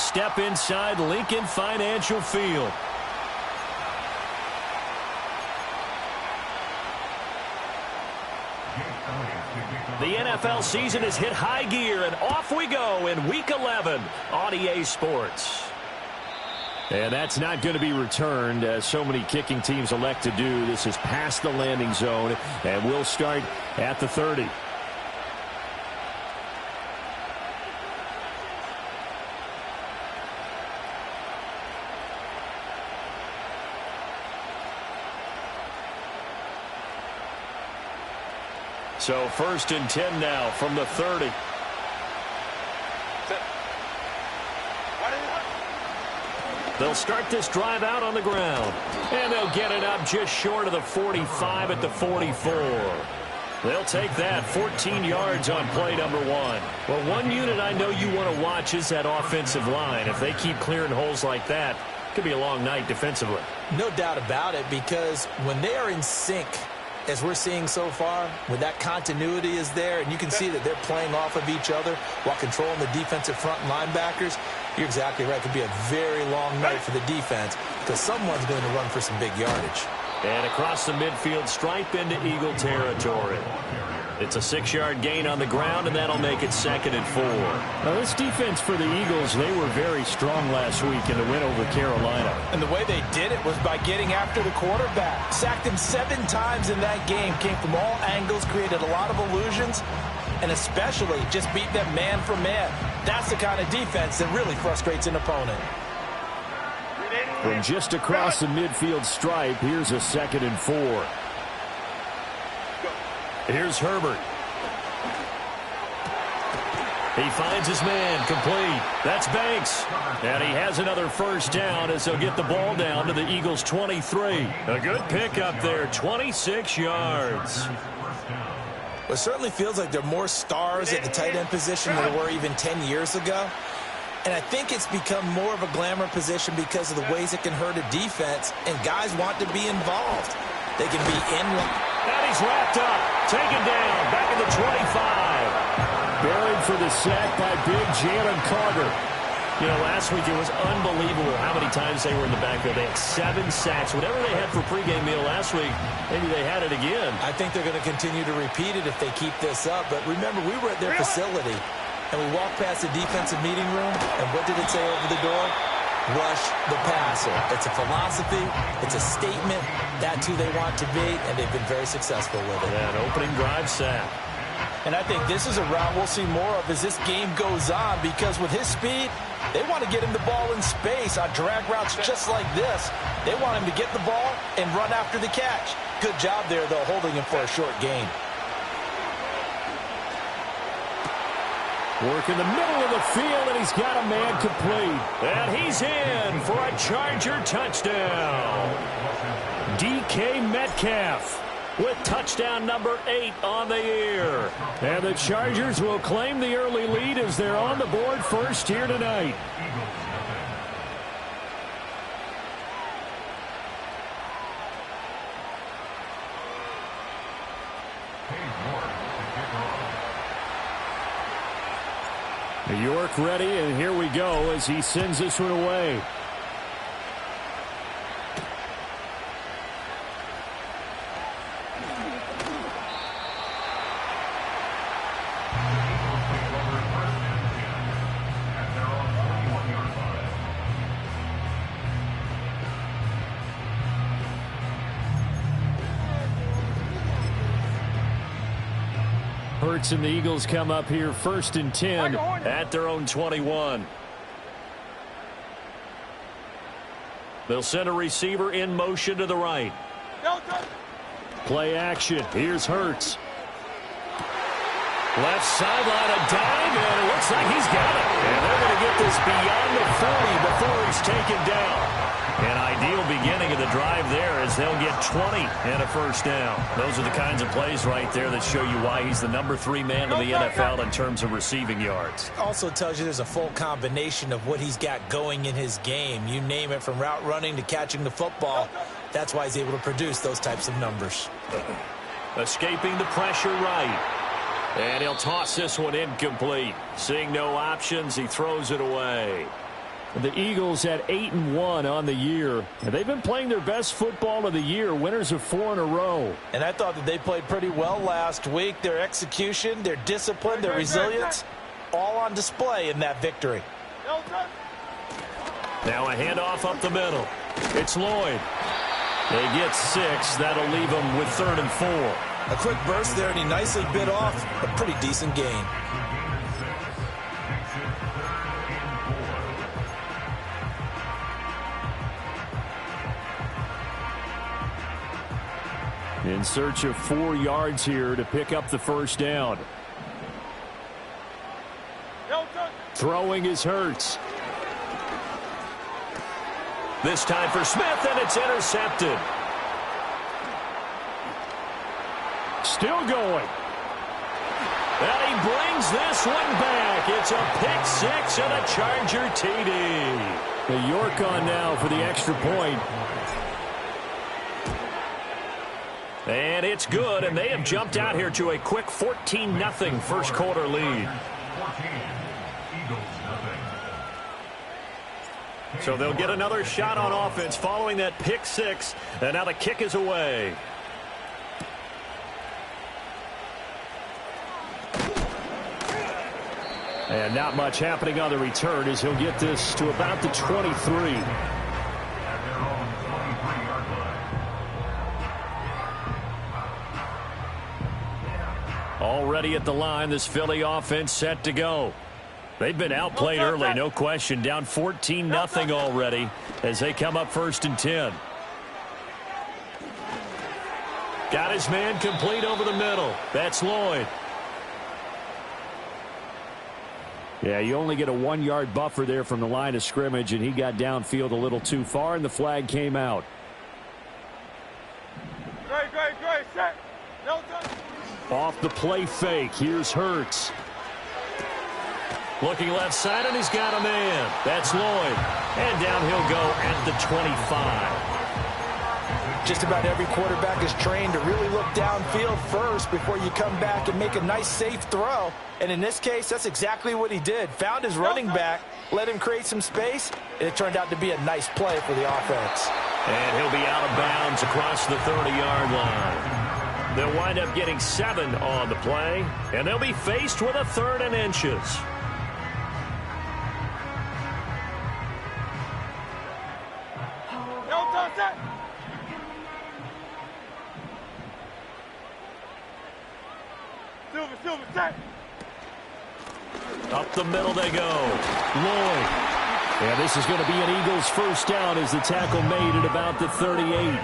step inside Lincoln Financial Field. The NFL season has hit high gear, and off we go in Week 11 on EA Sports. And that's not going to be returned, as so many kicking teams elect to do. This is past the landing zone, and we'll start at the 30. So 1st and 10 now from the 30. They'll start this drive out on the ground. And they'll get it up just short of the 45 at the 44. They'll take that 14 yards on play number 1. Well, one unit I know you want to watch is that offensive line. If they keep clearing holes like that, it could be a long night defensively. No doubt about it, because when they are in sync, as we're seeing so far, when that continuity is there, and you can see that they're playing off of each other while controlling the defensive front linebackers, you're exactly right. It could be a very long night for the defense because someone's going to run for some big yardage. And across the midfield stripe into Eagle territory. It's a 6-yard gain on the ground, and that'll make it 2nd and 4. Now, this defense for the Eagles, they were very strong last week in the win over Carolina. And the way they did it was by getting after the quarterback. Sacked him 7 times in that game. Came from all angles, created a lot of illusions, and especially just beat them man for man. That's the kind of defense that really frustrates an opponent. From just across the midfield stripe, here's a 2nd and 4. Here's Herbert. He finds his man, complete. That's Banks. And he has another first down as they'll get the ball down to the Eagles' 23. A good pickup there, 26 yards. Well, it certainly feels like there are more stars at the tight end position than there were even 10 years ago. And I think it's become more of a glamour position because of the ways it can hurt a defense, and guys want to be involved. They can be in. And he's wrapped up, taken down, back at the 25. Buried for the sack by big Jalen Carter. You know, last week it was unbelievable how many times they were in the backfield. They had 7 sacks. Whatever they had for pregame meal last week, maybe they had it again. I think they're going to continue to repeat it if they keep this up. But remember, we were at their facility, and we walked past the defensive meeting room, and what did it say over the door? Rush the passer. It's a philosophy. It's a statement. That's who they want to be, and they've been very successful with it. That opening drive sack. And I think this is a route we'll see more of as this game goes on, because with his speed, they want to get him the ball in space on drag routes just like this. They want him to get the ball and run after the catch. Good job there, though, holding him for a short gain. Work in the middle of the field, and he's got a man complete. And he's in for a Charger touchdown. DK Metcalf with touchdown number 8 on the year. And the Chargers will claim the early lead as they're on the board first here tonight. York ready, and here we go as he sends this one away. Hurts and the Eagles come up here 1st and 10 at their own 21. They'll send a receiver in motion to the right. Play action. Here's Hurts. Left sideline, a dive, and it looks like he's got it. And they're going to get this beyond the 40 before he's taken down. An ideal beginning of the drive there as they'll get 20 and a first down. Those are the kinds of plays right there that show you why he's the number 3 man in the NFL in terms of receiving yards. Also tells you there's a full combination of what he's got going in his game. You name it, from route running to catching the football. That's why he's able to produce those types of numbers. Escaping the pressure right. And he'll toss this one incomplete. Seeing no options, he throws it away. The Eagles at 8-1 on the year. They've been playing their best football of the year, winners of 4 in a row. And I thought that they played pretty well last week. Their execution, their discipline, their resilience, all on display in that victory. Now a handoff up the middle. It's Lloyd. They get 6. That'll leave them with 3rd and 4. A quick burst there, and he nicely bit off a pretty decent gain. In search of 4 yards here to pick up the first down. Throwing is Hurts. This time for Smith, and it's intercepted. Still going. And he brings this one back. It's a pick 6 and a Charger TD. The York on now for the extra point. And it's good, and they have jumped out here to a quick 14-0 first quarter lead. So they'll get another shot on offense following that pick 6, and now the kick is away. And not much happening on the return as he'll get this to about the 23. Already at the line, this Philly offense set to go. They've been outplayed early, no question. Down 14-0 already as they come up 1st and 10. Got his man complete over the middle. That's Lloyd. Yeah, you only get a 1-yard buffer there from the line of scrimmage, and he got downfield a little too far, and the flag came out. Great, set. No touch. Off the play fake, here's Hurts. Looking left side, and he's got a man. That's Lloyd. And down he'll go at the 25. Just about every quarterback is trained to really look downfield first before you come back and make a nice, safe throw. And in this case, that's exactly what he did. Found his running back, let him create some space, and it turned out to be a nice play for the offense. And he'll be out of bounds across the 30-yard line. They'll wind up getting 7 on the play, and they'll be faced with a 3rd and inches. Silver, set. Up the middle they go. Lloyd. And this is going to be an Eagles first down as the tackle made at about the 38.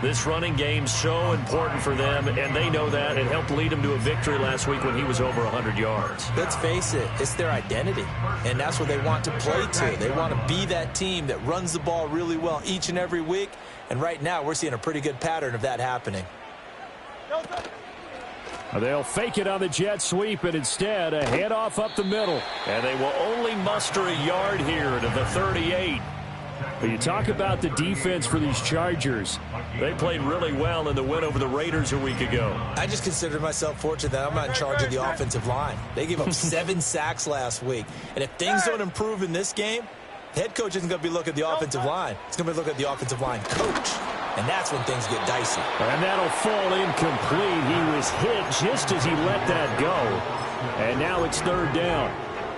This running game's so important for them, and they know that. It helped lead them to a victory last week when he was over 100 yards. Let's face it, it's their identity, and that's what they want to play to. They want to be that team that runs the ball really well each and every week, and right now we're seeing a pretty good pattern of that happening. They'll fake it on the jet sweep, and instead a handoff up the middle. And they will only muster a yard here to the 38. But you talk about the defense for these Chargers. They played really well in the win over the Raiders a week ago. I just consider myself fortunate that I'm not in charge of the offensive line. They gave up 7 sacks last week. And if things don't improve in this game, the head coach isn't going to be looking at the offensive line. He's going to be looking at the offensive line coach. And that's when things get dicey. And that'll fall incomplete. He was hit just as he let that go. And now it's 3rd down.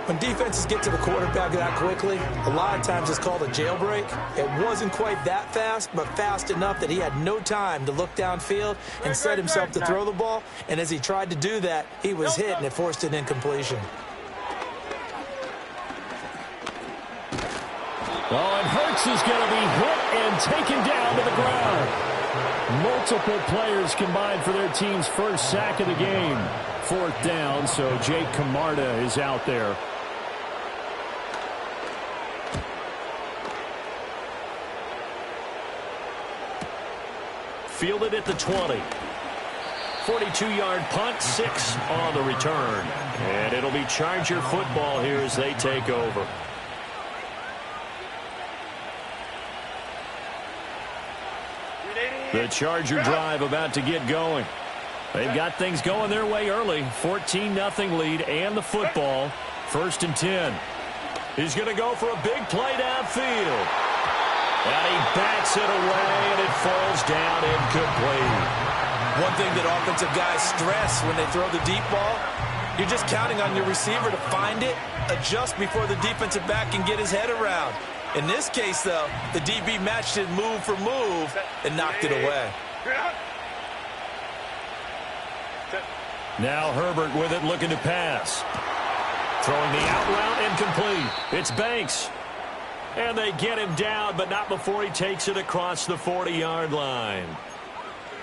When defenses get to the quarterback that quickly, a lot of times it's called a jailbreak. It wasn't quite that fast, but fast enough that he had no time to look downfield and set himself to throw the ball. And as he tried to do that, he was hit, and it forced an incompletion. Oh, and Hurts is going to be hit and taken down to the ground. Multiple players combined for their team's first sack of the game. 4th down, so Jake Camarda is out there. Fielded at the 20. 42-yard punt, 6 on the return. And it'll be Charger football here as they take over. The Charger drive about to get going. They've got things going their way early. 14-0 lead and the football. 1st and 10. He's going to go for a big play downfield. And he bats it away, and it falls down incomplete. One thing that offensive guys stress when they throw the deep ball, you're just counting on your receiver to find it, adjust before the defensive back can get his head around. In this case, though, the DB matched it move for move and knocked it away. Now Herbert with it, looking to pass. Throwing the out route, incomplete. It's Banks. And they get him down, but not before he takes it across the 40-yard line.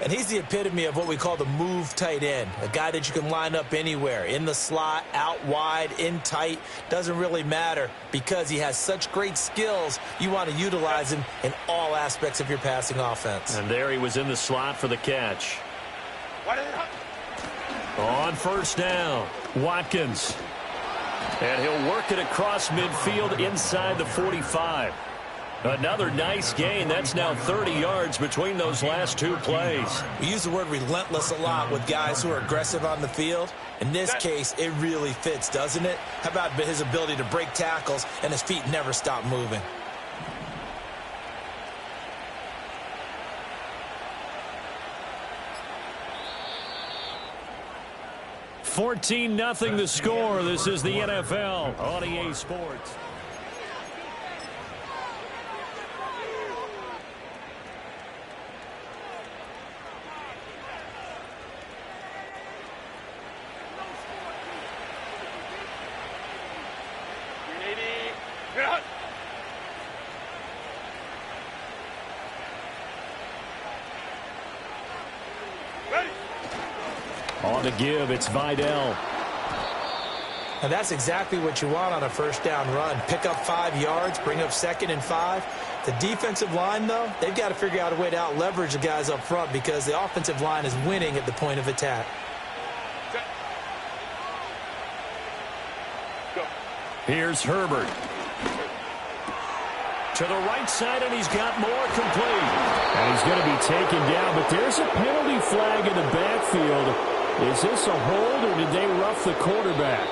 And he's the epitome of what we call the move tight end, a guy that you can line up anywhere, in the slot, out wide, in tight, doesn't really matter because he has such great skills. You want to utilize him in all aspects of your passing offense. And there he was in the slot for the catch. On first down, Watkins. And he'll work it across midfield inside the 45. Another nice gain. That's now 30 yards between those last two plays. We use the word relentless a lot with guys who are aggressive on the field. In this case, it really fits, doesn't it? How about his ability to break tackles and his feet never stop moving? $14-0 the score. This is the NFL on EA Sports. On the give, it's Vidal. And that's exactly what you want on a first down run. Pick up 5 yards, bring up 2nd and 5. The defensive line, though, they've got to figure out a way to out-leverage the guys up front because the offensive line is winning at the point of attack. Here's Herbert. To the right side, and he's got more complete. And he's going to be taken down, but there's a penalty flag in the backfield. Is this a hold, or did they rough the quarterback?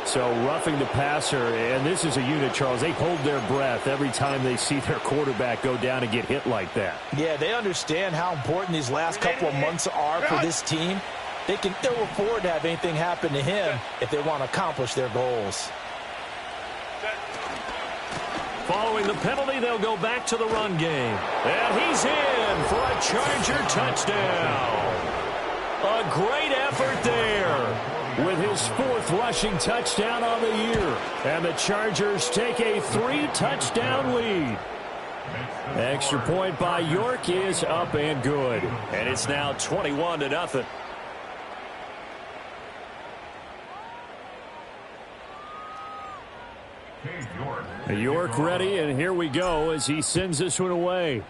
So roughing the passer, and this is a unit, Charles. They hold their breath every time they see their quarterback go down and get hit like that. Yeah, they understand how important these last couple of months are for this team. They'll afford to have anything happen to him if they want to accomplish their goals. Following the penalty, they'll go back to the run game. And he's in for a Charger touchdown. A great effort there with his 4th rushing touchdown on the year. And the Chargers take a 3-touchdown lead. Extra point by York is up and good. And it's now 21-0. York ready, and here we go as he sends this one away.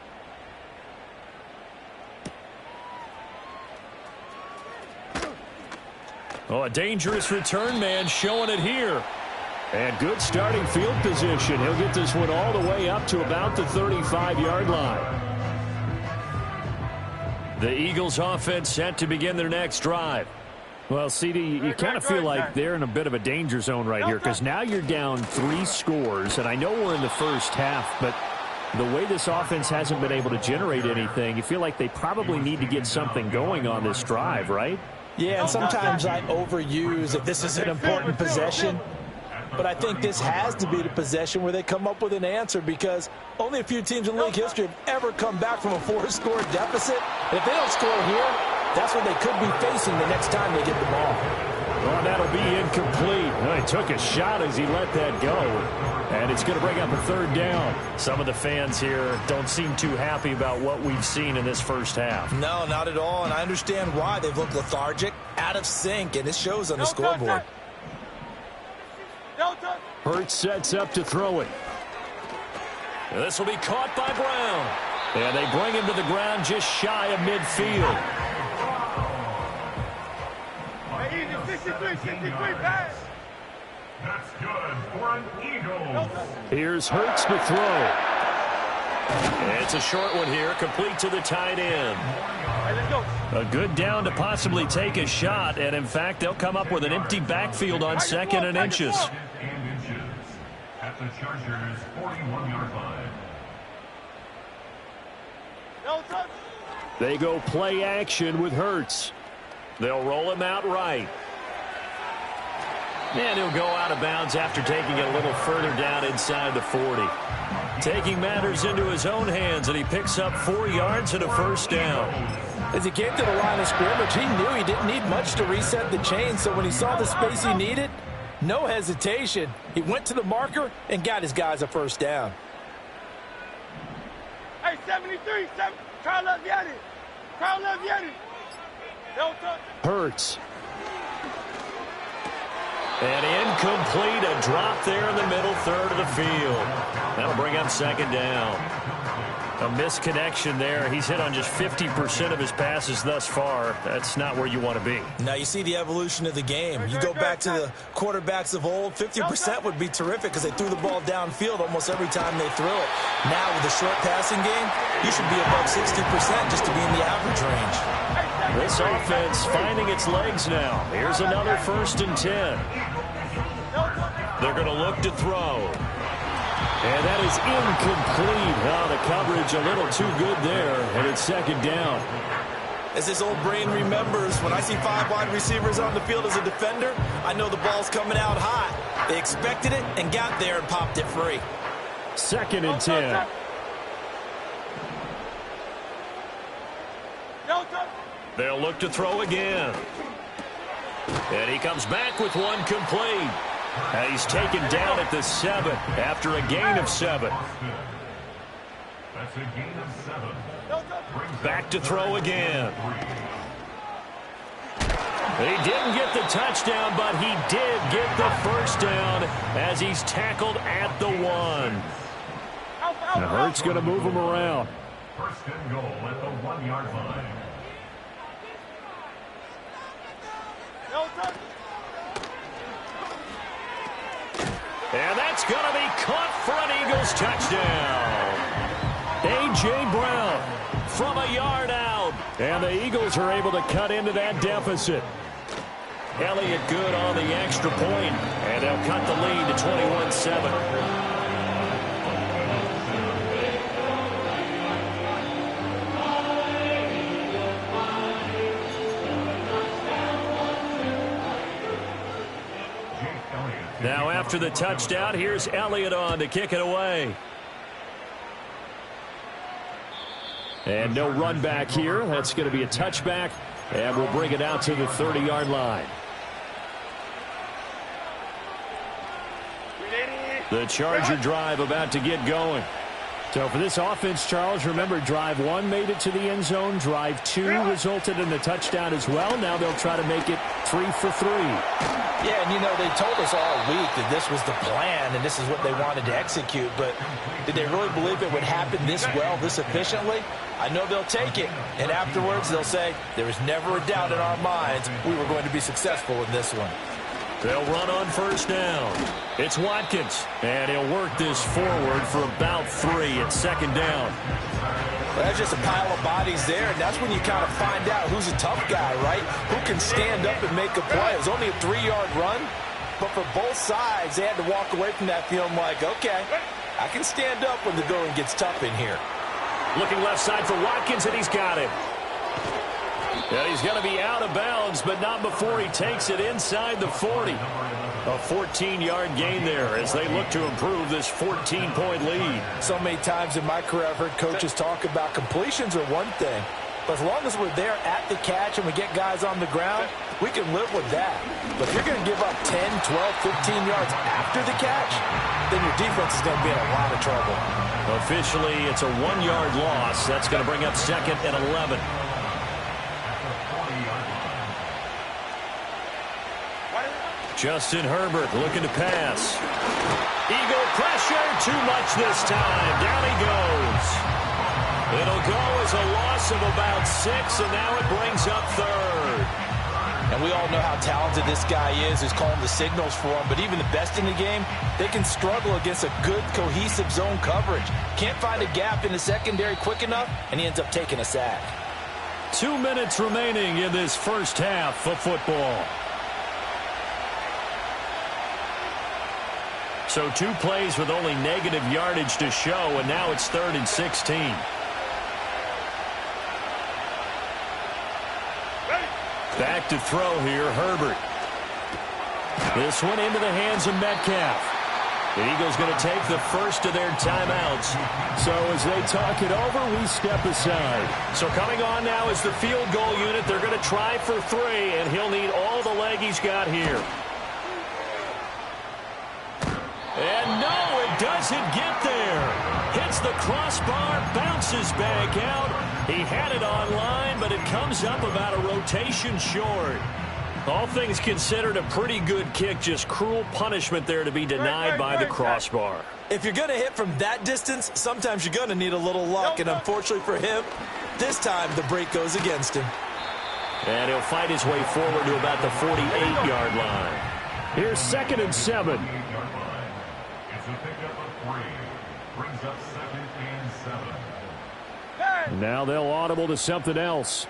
Oh, a dangerous return man showing it here. And good starting field position. He'll get this one all the way up to about the 35-yard line. The Eagles offense set to begin their next drive. Well, CD, you kind of feel like they're in a bit of a danger zone right here because now you're down 3 scores, and I know we're in the first half, but the way this offense hasn't been able to generate anything, you feel like they probably need to get something going on this drive, right? Yeah, and sometimes I overuse if this is an important possession. But I think this has to be the possession where they come up with an answer because only a few teams in league history have ever come back from a 4-score deficit. And if they don't score here, that's what they could be facing the next time they get the ball. Well, that'll be incomplete. Well, he took a shot as he let that go. And it's going to bring up a 3rd down. Some of the fans here don't seem too happy about what we've seen in this first half. No, not at all. And I understand why. They've looked lethargic, out of sync, and it shows on the scoreboard. Hurts sets up to throw it. And this will be caught by Brown. And they bring him to the ground just shy of midfield. 63 pass. That's good for an Eagle. Here's Hurts to throw. It's a short one here, complete to the tight end. A good down to possibly take a shot, and in fact, they'll come up with an empty backfield on 2nd and inches. at the Chargers' 41-yard line. No touch. They go play action with Hurts. They'll roll him out right. And he'll go out of bounds after taking it a little further down inside the 40. Taking matters into his own hands, and he picks up 4 yards and a first down. As he came to the line of scrimmage, he knew he didn't need much to reset the chain, so when he saw the space he needed, no hesitation. He went to the marker and got his guys a first down. Hey, 73, Crowd love Yeti. Crowd love Yeti. No touch. Hurts. And incomplete, a drop there in the middle third of the field. That'll bring up second down. A misconnection there. He's hit on just 50% of his passes thus far. That's not where you want to be. Now you see the evolution of the game. You go back to the quarterbacks of old, 50% would be terrific because they threw the ball downfield almost every time they threw it. Now with the short passing game, you should be above 60% just to be in the average range. This offense finding its legs now. Here's another 1st and 10. They're going to look to throw. And that is incomplete. Oh, the coverage a little too good there, and it's second down. As his old brain remembers, when I see 5 wide receivers on the field as a defender, I know the ball's coming out hot. They expected it and got there and popped it free. 2nd and 10. No touch. They'll look to throw again. And he comes back with one complete. And he's taken down at the 7 after a gain of 7. That's a gain of 7. No touch. Back to throw again. He didn't get the touchdown, but he did get the first down as he's tackled at the 1. Now Hurts going to move him around. 1st and goal at the 1-yard line. No touch. And that's going to be caught for an Eagles touchdown. A.J. Brown from a yard out. And the Eagles are able to cut into that deficit. Elliott good on the extra point, and they'll cut the lead to 21-7. Now after the touchdown, here's Elliott on to kick it away. And no run back here. That's going to be a touchback, and we'll bring it out to the 30-yard line. The Charger drive about to get going. So for this offense, Charles, remember, drive 1 made it to the end zone. Drive 2 resulted in the touchdown as well. Now they'll try to make it 3 for 3. Yeah, and you know, they told us all week that this was the plan and this is what they wanted to execute, but did they really believe it would happen this well, this efficiently? I know they'll take it, and afterwards they'll say, there was never a doubt in our minds we were going to be successful in this one. They'll run on first down. It's Watkins, and he'll work this forward for about 3 at second down. Well, that's just a pile of bodies there, and that's when you kind of find out who's a tough guy, right? Who can stand up and make a play. It was only a 3-yard run, but for both sides, they had to walk away from that feeling like, okay, I can stand up when the going gets tough in here. Looking left side for Watkins, and he's got it. And he's going to be out of bounds, but not before he takes it inside the 40. A 14-yard gain there as they look to improve this 14-point lead. So many times in my career I've heard coaches talk about completions are one thing, but as long as we're there at the catch and we get guys on the ground, we can live with that. But if you're going to give up 10, 12, 15 yards after the catch, then your defense is going to be in a lot of trouble. Officially, it's a 1-yard loss. That's going to bring up 2nd and 11. Justin Herbert looking to pass. Eagle pressure, too much this time. Down he goes. It'll go as a loss of about 6, and now it brings up 3rd. And we all know how talented this guy is, who's calling the signals for him. But even the best in the game, they can struggle against a good, cohesive zone coverage. Can't find a gap in the secondary quick enough, and he ends up taking a sack. 2 minutes remaining in this first half of football. So 2 plays with only negative yardage to show, and now it's 3rd and 16. Back to throw here, Herbert. This one into the hands of Metcalf. The Eagles going to take the first of their timeouts. So as they talk it over, we step aside. So coming on now is the field goal unit. They're going to try for 3, and he'll need all the leg he's got here. And no, it doesn't get there. Hits the crossbar, bounces back out. He had it on line, but it comes up about a rotation short. All things considered, a pretty good kick. Just cruel punishment there to be denied by the crossbar. If you're going to hit from that distance, sometimes you're going to need a little luck. And unfortunately for him, this time the break goes against him. And he'll fight his way forward to about the 48-yard line. Here's 2nd and 7. It's a pickup of 3. Brings up 2nd and 7. Now they'll audible to something else.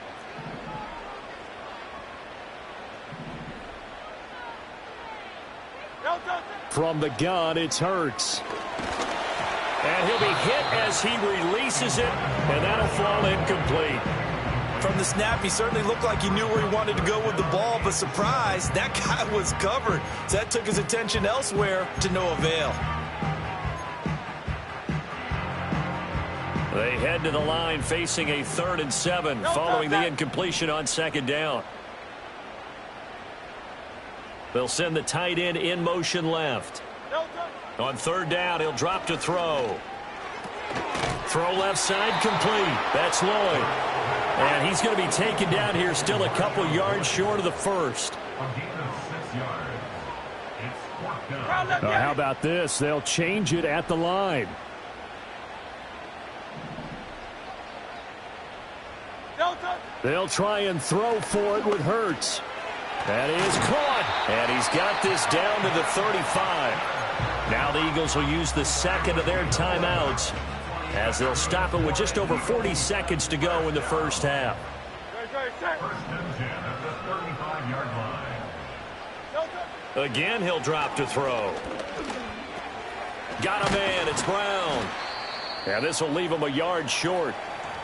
From the gun, it's Hurts. And he'll be hit as he releases it, and that'll fall incomplete. From the snap, he certainly looked like he knew where he wanted to go with the ball, but surprise, that guy was covered. So that took his attention elsewhere to no avail. They head to the line facing a 3rd and 7 following the incompletion on 2nd down. They'll send the tight end in motion left. On 3rd down, he'll drop to throw. Throw left side complete. That's Lloyd. And he's going to be taken down here still a couple yards short of the first. How about this? They'll change it at the line. They'll try and throw for it with Hurts. That is caught. And he's got this down to the 35. Now the Eagles will use the 2nd of their timeouts as they'll stop it with just over 40 seconds to go in the first half. Again, he'll drop to throw. Got a man. It's Brown. And this will leave him a yard short.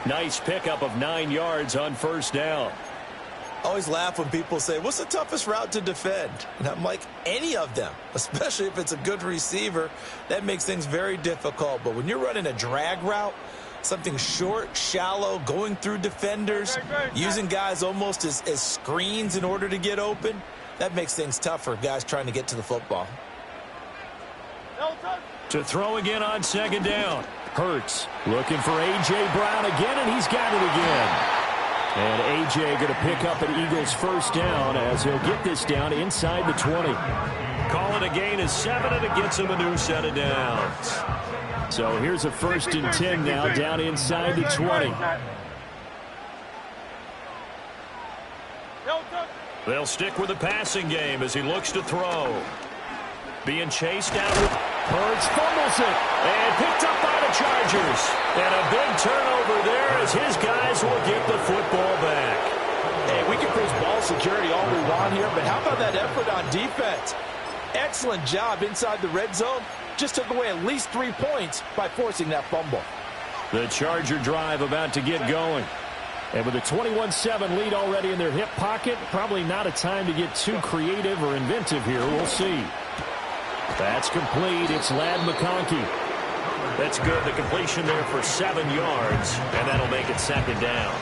Nice pickup of 9 yards on 1st down. I always laugh when people say, what's the toughest route to defend? And I'm like, any of them, especially if it's a good receiver. That makes things very difficult. But when you're running a drag route, something short, shallow, going through defenders, using guys almost as screens in order to get open, that makes things tough for guys trying to get to the football. To throw again on 2nd down. Hurts looking for A.J. Brown again, and he's got it again. And A.J. going to pick up an Eagles 1st down as he'll get this down inside the 20. Call it a gain of 7, and it gets him a new set of downs. So here's a 1st and 10 now down inside the 20. They'll stick with the passing game as he looks to throw. Being chased down with Hurts fumbles it. And picked up by the Chargers. And a big turnover there as his guys will get the football back. Hey, we can praise ball security all we want here, but how about that effort on defense? Excellent job inside the red zone. Just took away at least 3 points by forcing that fumble. The Charger drive about to get going. And with a 21-7 lead already in their hip pocket, probably not a time to get too creative or inventive here. We'll see. That's complete. It's Ladd McConkey. That's good. The completion there for 7 yards, and that'll make it 2nd down.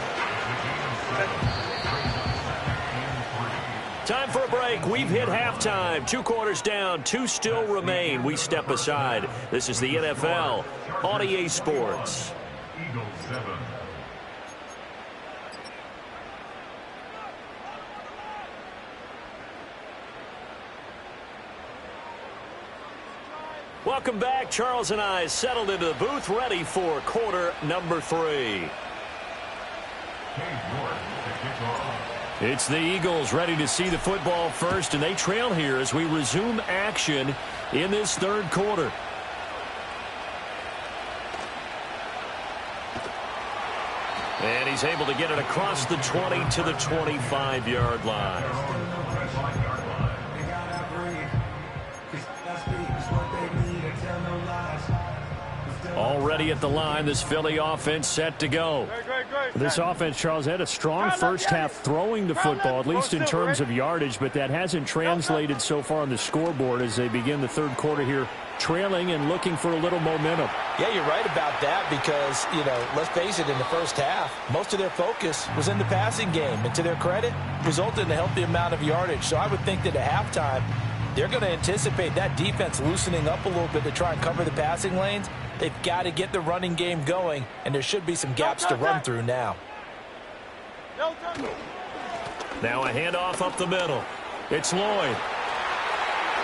Time for a break. We've hit halftime. 2 quarters down. 2 still remain. We step aside. This is the NFL on EA Sports. Eagles 7. Welcome back. Charles and I settled into the booth, ready for quarter number 3. It's the Eagles ready to see the football first, and they trail here as we resume action in this 3rd quarter. And he's able to get it across the 20 to the 25-yard line. Already at the line, this Philly offense set to go. This offense, Charles, had a strong first half throwing the football, at least in terms of yardage, but that hasn't translated so far on the scoreboard as they begin the third quarter here, trailing and looking for a little momentum. Yeah, you're right about that because, let's face it, in the first half, most of their focus was in the passing game. And to their credit, resulted in a healthy amount of yardage. So I would think that at halftime, they're going to anticipate that defense loosening up a little bit to try and cover the passing lanes. They've got to get the running game going, and there should be some gaps to run through now. Now a handoff up the middle. It's Lloyd.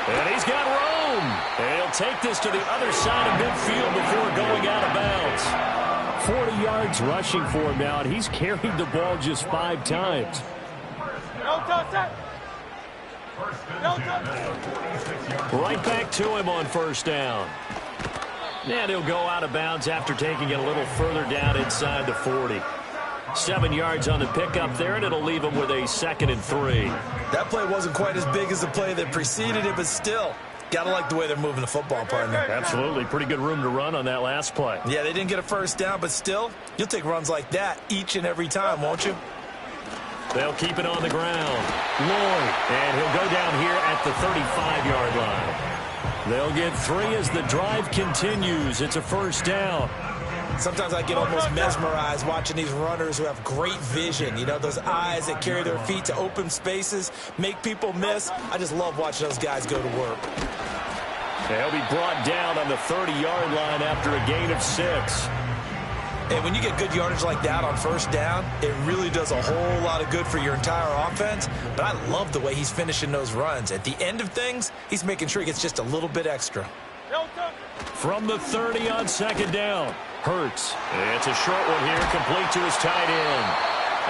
And he's got room. And he'll take this to the other side of midfield before going out of bounds. 40 yards rushing for him now, and he's carried the ball just 5 times. Right back to him on first down. And he'll go out of bounds after taking it a little further down inside the 40. 7 yards on the pickup there, and it'll leave him with a 2nd and 3. That play wasn't quite as big as the play that preceded it, but still, gotta like the way they're moving the football, partner. Absolutely. Pretty good room to run on that last play. Yeah, they didn't get a first down, but still, you'll take runs like that each and every time, won't you? They'll keep it on the ground. Lloyd, and he'll go down here at the 35-yard line. They'll get 3 as the drive continues. It's a first down. Sometimes I get almost mesmerized watching these runners who have great vision. Those eyes that carry their feet to open spaces, make people miss. I just love watching those guys go to work. They'll be brought down on the 30-yard line after a gain of 6. And when you get good yardage like that on first down, it really does a whole lot of good for your entire offense. But I love the way he's finishing those runs. At the end of things, he's making sure he gets just a little bit extra. From the 30 on second down, Hurts. It's a short one here, complete to his tight end.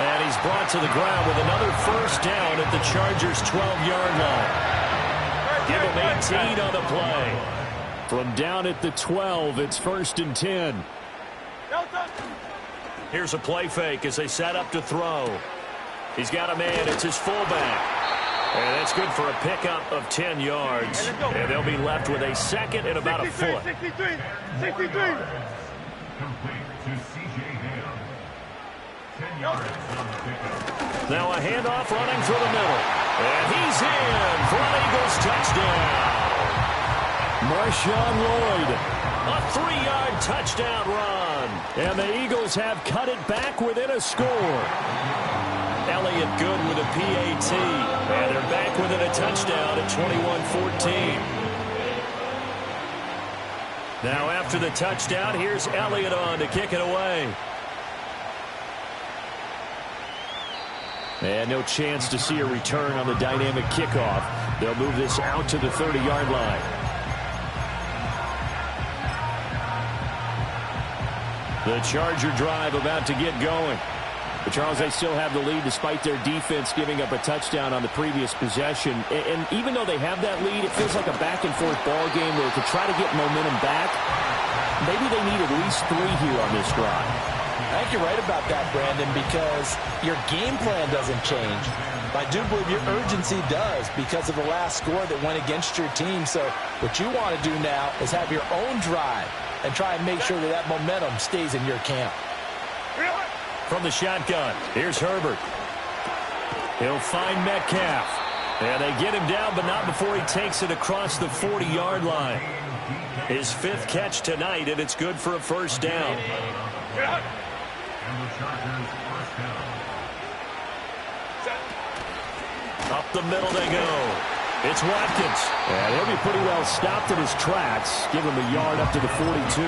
And he's brought to the ground with another first down at the Chargers' 12-yard line. Give him 18 on the play. From down at the 12, it's 1st and 10. Here's a play fake as they set up to throw. He's got a man. It's his fullback. And that's good for a pickup of 10 yards. And they'll be left with a 2nd and about a foot. 63. Complete to C.J. Ham. 10 yards on the pickup. Now a handoff running through the middle. And he's in for an Eagles touchdown. Marshawn Lloyd. A 3-yard touchdown run. And the Eagles have cut it back within a score. Elliott good with a PAT. And they're back within a touchdown at 21-14. Now after the touchdown, here's Elliott on to kick it away. And no chance to see a return on the dynamic kickoff. They'll move this out to the 30-yard line. The Charger drive about to get going. But Charles, they still have the lead despite their defense giving up a touchdown on the previous possession. And even though they have that lead, it feels like a back-and-forth ball game where to try to get momentum back, maybe they need at least 3 here on this drive. I think you're right about that, Brandon, because your game plan doesn't change. I do believe your urgency does because of the last score that went against your team. So what you want to do now is have your own drive and try and make sure that that momentum stays in your camp. From the shotgun, here's Herbert. He'll find Metcalf. And they get him down, but not before he takes it across the 40-yard line. His 5th catch tonight, and it's good for a first down. And the Chargers first down. Up the middle they go. It's Watkins. And he'll be pretty well stopped in his tracks. Give him a yard up to the 42.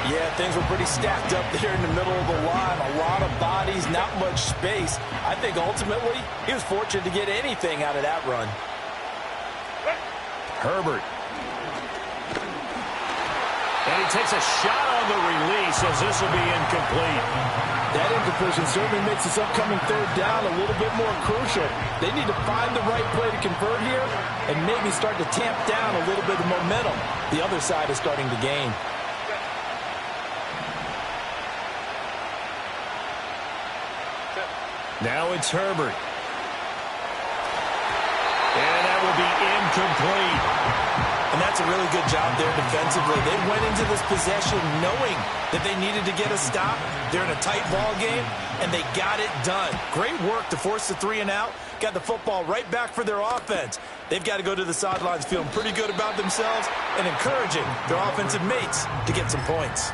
Yeah, things were pretty stacked up there in the middle of the line. A lot of bodies, not much space. I think ultimately he was fortunate to get anything out of that run. Herbert. And he takes a shot on the release as this will be incomplete. That incompletion certainly makes this upcoming third down a little bit more crucial. They need to find the right play to convert here and maybe start to tamp down a little bit of momentum. The other side is starting to gain. Now it's Herbert. And that will be incomplete. And that's That's a really good job there defensively. They went into this possession knowing that they needed to get a stop. They're in a tight ball game, and they got it done. Great work to force the 3 and out. Got the football right back for their offense. They've got to go to the sidelines feeling pretty good about themselves and encouraging their offensive mates to get some points.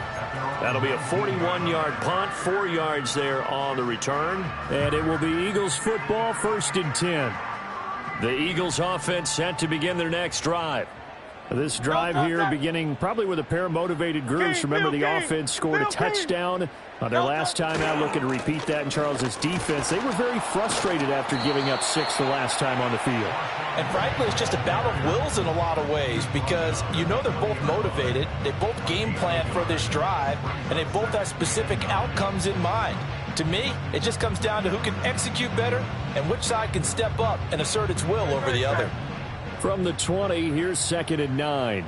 That'll be a 41-yard punt, 4 yards there on the return. And it will be Eagles football, 1st and 10. The Eagles offense set to begin their next drive. This drive here beginning probably with a pair of motivated groups. Remember, the offense scored a touchdown on their last time out. Looking to repeat that in Charles's defense. They were very frustrated after giving up 6 the last time on the field. And frankly, it's just a battle of wills in a lot of ways because you know they're both motivated. They both game plan for this drive, and they both have specific outcomes in mind. To me, it just comes down to who can execute better and which side can step up and assert its will over the other. From the 20, here's 2nd and 9.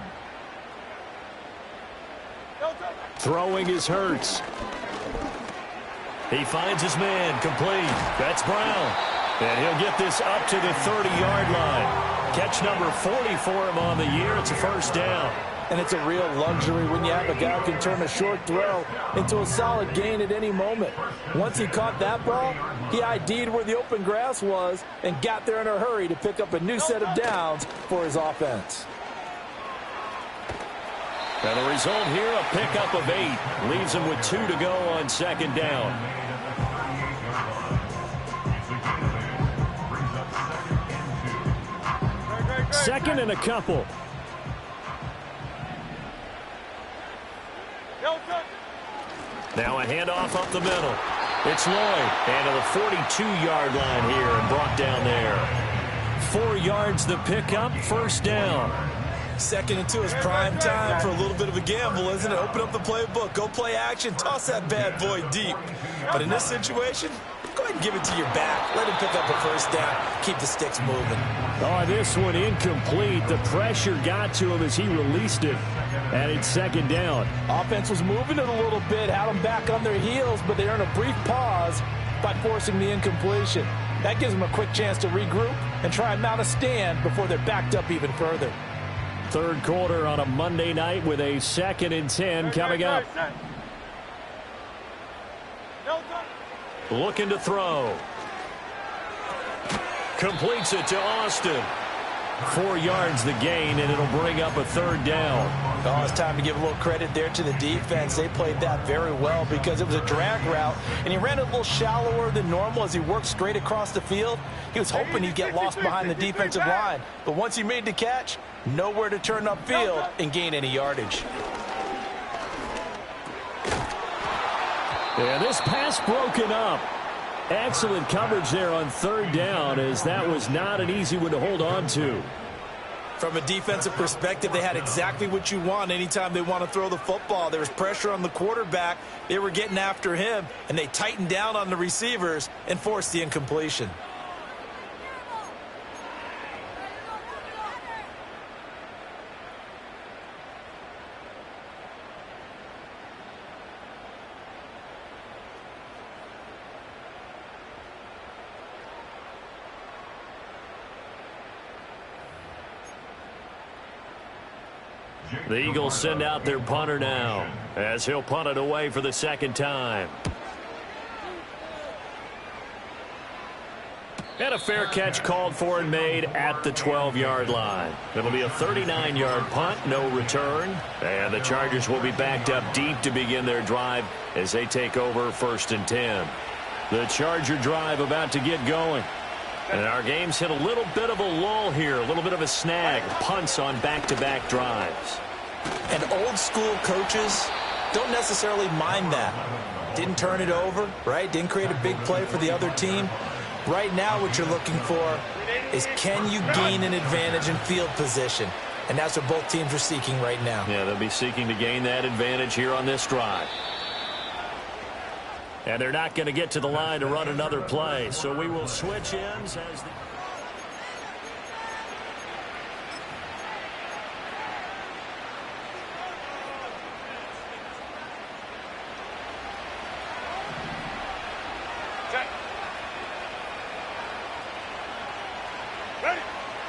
Throwing is Hurts. He finds his man, complete. That's Brown. And he'll get this up to the 30-yard line. Catch number 40 for him on the year. It's a 1st down. And it's a real luxury when you have a guy who can turn a short throw into a solid gain at any moment. Once he caught that ball, he ID'd where the open grass was and got there in a hurry to pick up a new set of downs for his offense. And the result here, a pickup of 8. Leaves him with 2 to go on 2nd down. Second and a couple. Now a handoff up the middle. It's Lloyd. And to the 42-yard line here and brought down there. 4 yards the pickup, 1st down. 2nd and 2 is prime time for a little bit of a gamble, isn't it? Open up the playbook, go play action, toss that bad boy deep. But in this situation, go ahead and give it to your back. Let him pick up a 1st down. Keep the sticks moving. Oh, this one incomplete. The pressure got to him as he released it. And it's 2nd down. Offense was moving it a little bit, had them back on their heels, but they earned a brief pause by forcing the incompletion. That gives them a quick chance to regroup and try and mount a stand before they're backed up even further. 3rd quarter on a Monday night with a 2nd and 10 coming up. Looking to throw. Completes it to Austin. 4 yards the gain, and it'll bring up a 3rd down. Oh, it's time to give a little credit there to the defense. They played that very well because it was a drag route, and he ran a little shallower than normal as he worked straight across the field. He was hoping he'd get lost behind the defensive line, but once he made the catch, nowhere to turn upfield and gain any yardage. Yeah, this pass broken up. Excellent coverage there on 3rd down, as that was not an easy one to hold on to. From a defensive perspective, they had exactly what you want anytime they want to throw the football. There was pressure on the quarterback. They were getting after him, and they tightened down on the receivers and forced the incompletion. The Eagles send out their punter now as he'll punt it away for the 2nd time. And a fair catch called for and made at the 12-yard line. It'll be a 39-yard punt, no return. And the Chargers will be backed up deep to begin their drive as they take over 1st and 10. The Charger drive about to get going. And our game's hit a little bit of a lull here, a little bit of a snag. Punts on back-to-back drives. And old-school coaches don't necessarily mind that. Didn't turn it over, right? Didn't create a big play for the other team. Right now what you're looking for is can you gain an advantage in field position? And that's what both teams are seeking right now. Yeah, they'll be seeking to gain that advantage here on this drive. And they're not going to get to the line to run another play. So we will switch ends as the...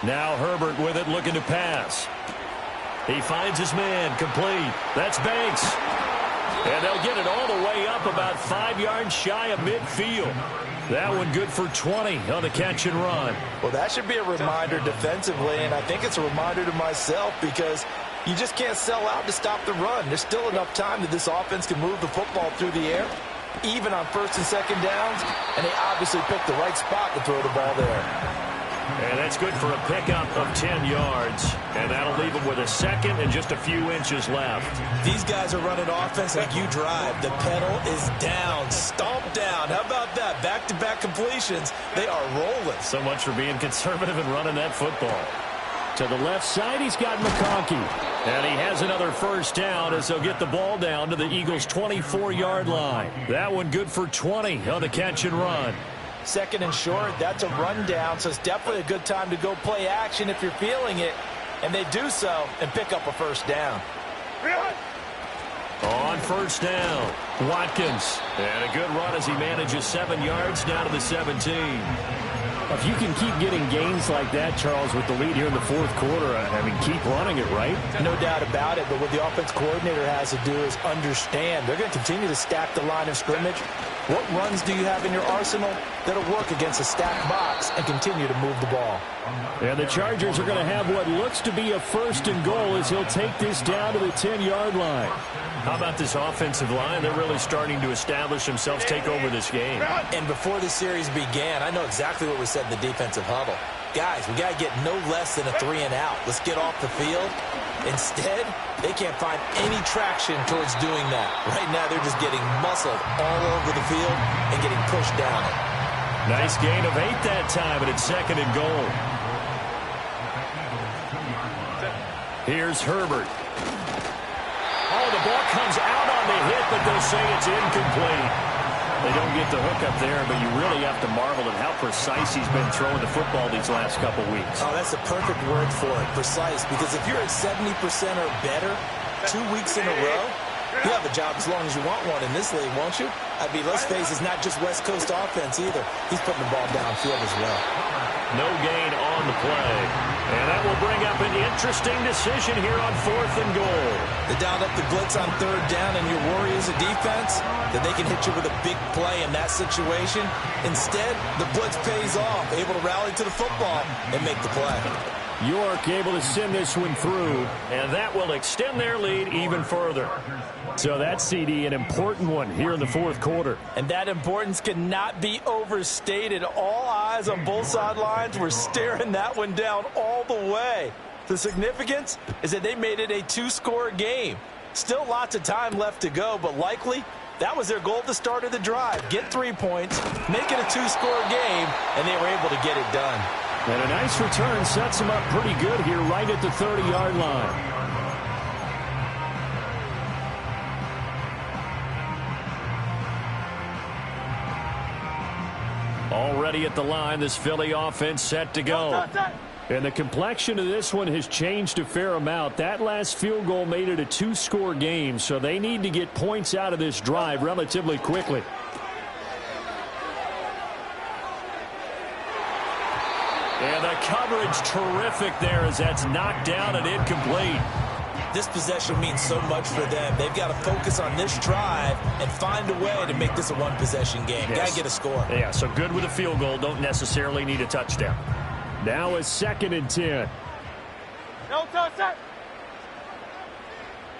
Now Herbert with it, looking to pass. He finds his man, complete. That's Banks. And they'll get it all the way up about 5 yards shy of midfield. That one good for 20 on the catch and run. Well, that should be a reminder defensively, and I think it's a reminder to myself because you just can't sell out to stop the run. There's still enough time that this offense can move the football through the air, even on first and second downs, and they obviously picked the right spot to throw the ball there. And that's good for a pickup of 10 yards. And that'll leave them with a second and just a few inches left. These guys are running offense like you drive. The pedal is down, stomp down. How about that? Back-to-back completions. They are rolling. So much for being conservative and running that football. To the left side, he's got McConkey. And he has another first down as they'll get the ball down to the Eagles' 24-yard line. That one good for 20 on the catch and run. Second and short, that's a rundown, so it's definitely a good time to go play action if you're feeling it. And they do so and pick up a first down. On first down, Watkins. And a good run as he manages 7 yards down to the 17. If you can keep getting gains like that, Charles, with the lead here in the fourth quarter, I mean, keep running it, right? No doubt about it, but what the offense coordinator has to do is understand. They're going to continue to stack the line of scrimmage. What runs do you have in your arsenal that'll work against a stacked box and continue to move the ball? And the Chargers are going to have what looks to be a first and goal as he'll take this down to the 10-yard line. How about this offensive line? They're really starting to establish themselves, take over this game. And before the series began, I know exactly what we said in the defensive huddle. Guys, we got to get no less than a 3-and-out. Let's get off the field. Instead, they can't find any traction towards doing that. Right now, they're just getting muscled all over the field and getting pushed down it. Nice gain of 8 that time, and it's second and goal. Here's Herbert. Oh, the ball comes out on the hit, but they'll say it's incomplete. They don't get the hook up there, but you really have to marvel at how precise he's been throwing the football these last couple weeks. Oh, that's the perfect word for it, precise, because if you're at 70% or better 2 weeks in a row, you'll have a job as long as you want one in this league, won't you? I mean, let's face it, it's not just West Coast offense either. He's putting the ball downfield as well. No gain on the play. And that will bring up an interesting decision here on fourth and goal. They dialed up the blitz on third down, and your worry as a defense that they can hit you with a big play in that situation. Instead, the blitz pays off, able to rally to the football and make the play. York able to send this one through. And that will extend their lead even further. So that's, CD, an important one here in the fourth quarter. And that importance cannot be overstated. All eyes on both sidelines were staring that one down all the way. The significance is that they made it a 2-score game. Still lots of time left to go, but likely that was their goal at the start of the drive. Get 3 points, make it a 2-score game, and they were able to get it done. And a nice return sets them up pretty good here right at the 30-yard line. Already at the line, this Philly offense set to go. And the complexion of this one has changed a fair amount. That last field goal made it a 2-score game, so they need to get points out of this drive relatively quickly. And the coverage terrific there as that's knocked down and incomplete. This possession means so much for them. They've got to focus on this drive and find a way to make this a one-possession game. Yes. Got to get a score. Yeah, so good with a field goal. Don't necessarily need a touchdown. Now a 2nd and 10. No touchdown.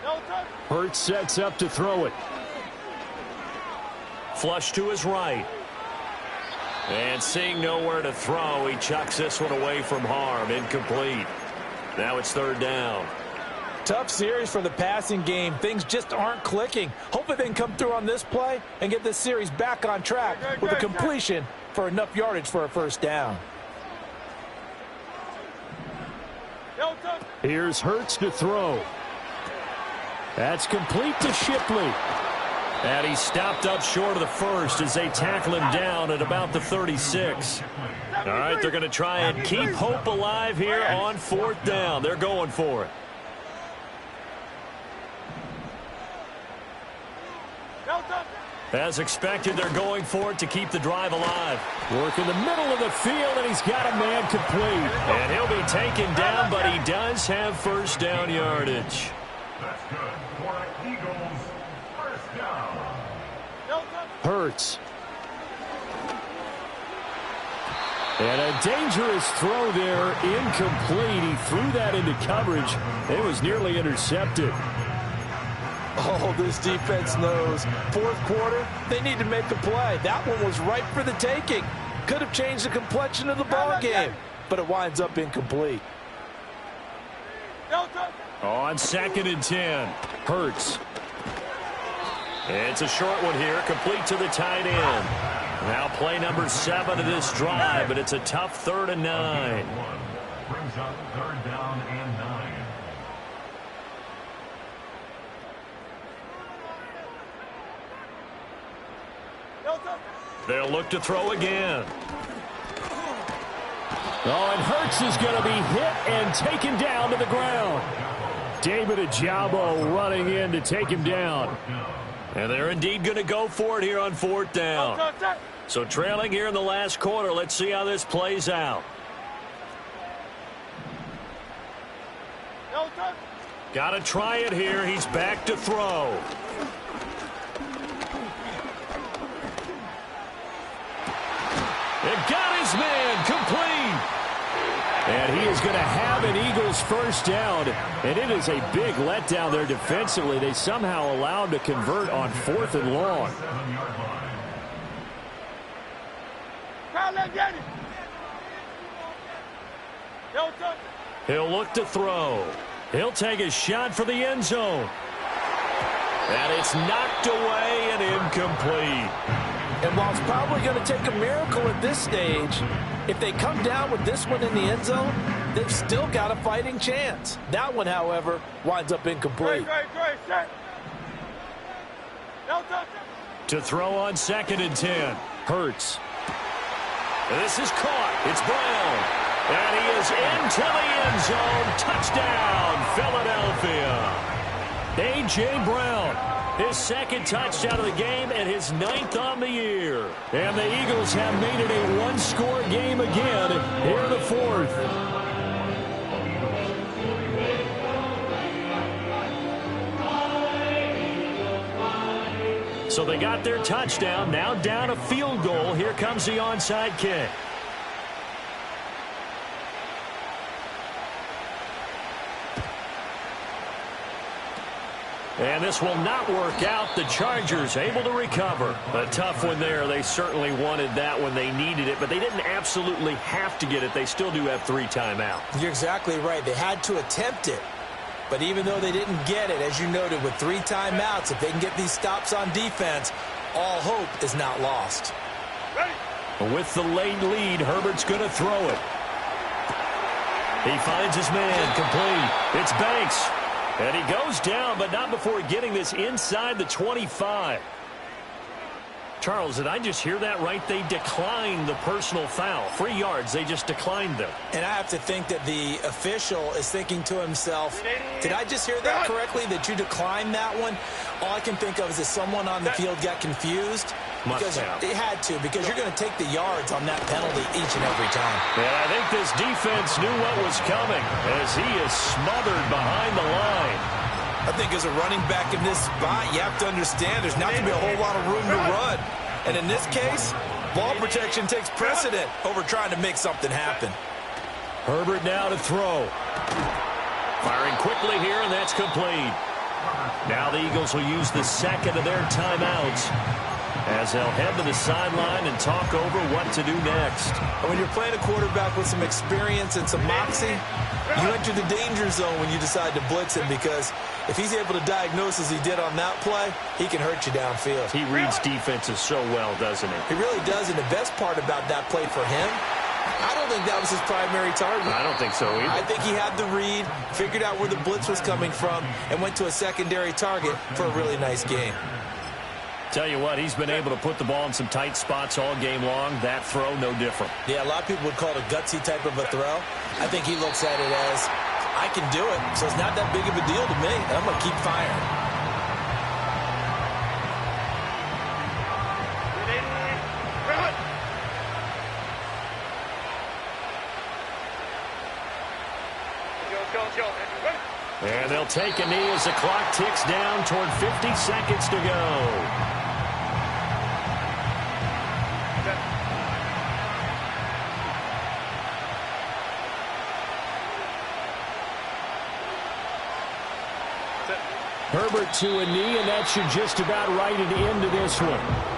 No touchdown. Hurts sets up to throw it. Flush to his right. And seeing nowhere to throw, he chucks this one away from harm. Incomplete. Now it's third down. Tough series for the passing game. Things just aren't clicking. Hopefully they can come through on this play and get this series back on track with a completion for enough yardage for a first down. Here's Hurts to throw. That's complete to Shipley. And he stopped up short of the first as they tackle him down at about the 36. All right, they're going to try and keep hope alive here on fourth down. They're going for it. As expected, they're going for it to keep the drive alive. Work in the middle of the field, and he's got a man complete. And he'll be taken down, but he does have first down yardage. That's good for the Eagles. First down. Hurts. And a dangerous throw there, incomplete. He threw that into coverage. It was nearly intercepted. Oh, this defense knows. Fourth quarter, they need to make a play. That one was ripe for the taking. Could have changed the complexion of the ball game, but it winds up incomplete. On 2nd and 10, Hurts. It's a short one here, complete to the tight end. Now play number 7 of this drive, but it's a tough 3rd and 9. Brings up 3rd down and 9. They'll look to throw again. Oh, and Hurts is going to be hit and taken down to the ground. David Ajabo running in to take him down. And they're indeed going to go for it here on 4th down. So trailing here in the last quarter. Let's see how this plays out. Got to try it here. He's back to throw. It got his man complete. And he is going to have an Eagles first down. And it is a big letdown there defensively. They somehow allowed to convert on 4th and long. He'll look to throw. He'll take a shot for the end zone. And it's knocked away and incomplete. And while it's probably going to take a miracle at this stage, if they come down with this one in the end zone, they've still got a fighting chance. That one, however, winds up incomplete. To throw on 2nd and 10, Hurts. And this is caught. It's Brown. And he is into the end zone. Touchdown, Philadelphia. A.J. Brown. His 2nd touchdown of the game and his 9th on the year. And the Eagles have made it a one-score game again here in the 4th. So they got their touchdown, now down a field goal. Here comes the onside kick. And this will not work out. The Chargers able to recover. A tough one there. They certainly wanted that when they needed it, but they didn't absolutely have to get it. They still do have 3 timeouts. You're exactly right. They had to attempt it. But even though they didn't get it, as you noted, with 3 timeouts, if they can get these stops on defense, all hope is not lost. With the late lead, Herbert's going to throw it. He finds his man complete. It's Banks. And he goes down, but not before getting this inside the 25. Charles, did I just hear that right? They declined the personal foul. 3 yards, they just declined them. And I have to think that the official is thinking to himself, did I just hear that correctly, that you declined that one? All I can think of is that someone on the field got confused. Because it had to, because you're going to take the yards on that penalty each and every time. And I think this defense knew what was coming as he is smothered behind the line. I think as a running back in this spot, you have to understand there's not going to be a whole lot of room to run. And in this case, ball protection takes precedent over trying to make something happen. Herbert now to throw. Firing quickly here, and that's complete. Now the Eagles will use the 2nd of their timeouts as they'll head to the sideline and talk over what to do next. When you're playing a quarterback with some experience and some moxie, you enter the danger zone when you decide to blitz him, because if he's able to diagnose as he did on that play, he can hurt you downfield. He reads defenses so well, doesn't he? He really does, and the best part about that play for him, I don't think that was his primary target. I don't think so either. I think he had the read, figured out where the blitz was coming from, and went to a secondary target for a really nice game. Tell you what, he's been able to put the ball in some tight spots all game long. That throw, no different. Yeah, a lot of people would call it a gutsy type of a throw. I think he looks at it as, I can do it, so it's not that big of a deal to me, and I'm going to keep firing. And they'll take a knee as the clock ticks down toward 50 seconds to go. Herbert to a knee, and that should just about write it into this one.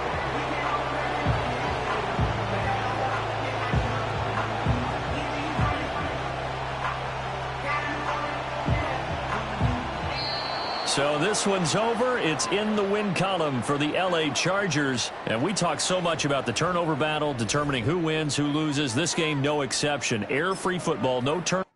So this one's over. It's in the win column for the LA Chargers. And we talk so much about the turnover battle, determining who wins, who loses. This game, no exception. Error-free football, no turnover.